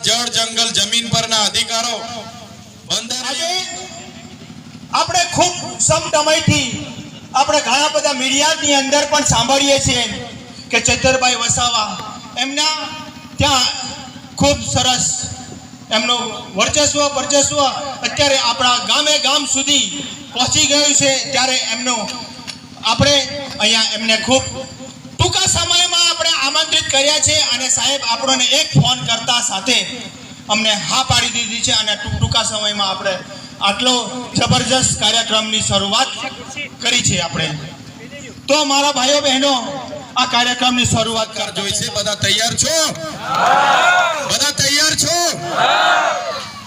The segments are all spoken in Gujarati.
જળ જંગલ જમીન પરના અધિકારો બંધારણ આપણે ખૂબ સમટમયથી આપણે ઘણા બધા મીડિયાની અંદર પણ સાંભળીએ છીએ કે ચૈતરભાઈ વસાવા એમના ત્યાં ખૂબ સરસ એમનું વર્ચસ્વ અત્યારે આપણા ગામે ગામ સુધી પહોંચી ગયું છે। ત્યારે એમનું આપણે અહીંયા એમને ખૂબ ટૂંકા સમયમાં આપણે આમંત્રિત કર્યા છે અને સાહેબ આપણને એક ફોન કરતા સાથે અમને હા પાડી દીધી છે અને ટૂંકા સમયમાં આપણે આટલો જબરજસ્ત કાર્યક્રમની શરૂઆત કરી છે આપણે। તો મારા ભાઈઓ બહેનો આ કાર્યક્રમની શરૂઆત કરજો છે। બધા તૈયાર છો? બધા તૈયાર છો?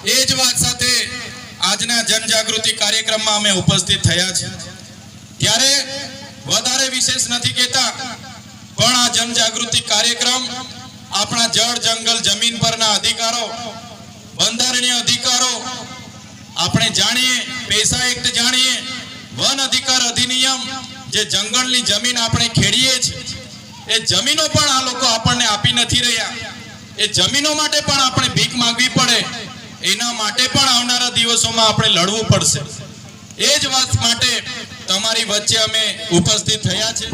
એ જ વાત સાથે આજના જનજાગૃતિ કાર્યક્રમમાં અમે ઉપસ્થિત થયા છે ત્યારે વધારે વિશેષ નથી કહેતા, પણ આ જનજાગૃતિ કાર્યક્રમ આપણા જળ જંગલ જમીન પરના અધિકારો બંધારણીય અધિકારો આપણે જાણીએ, પેશા એક્ટ જાણીએ, વન અધિકાર અધિનિયમ જે જંગલની જમીન આપણે ખેડીએ છીએ એ જમીનો પણ આ લોકો આપણને આપી નથી રહ્યા। એ જમીનો માટે પણ આપણે ભીખ માંગવી પડે, એના માટે પણ આવનારા દિવસોમાં આપણે લડવું પડશે। એ જ વાત માટે તમારી વચ્ચે અમે ઉપસ્થિત થયા છે।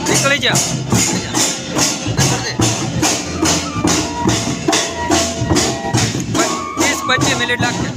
નીકળી જા 25 મિનિટ લાગશે।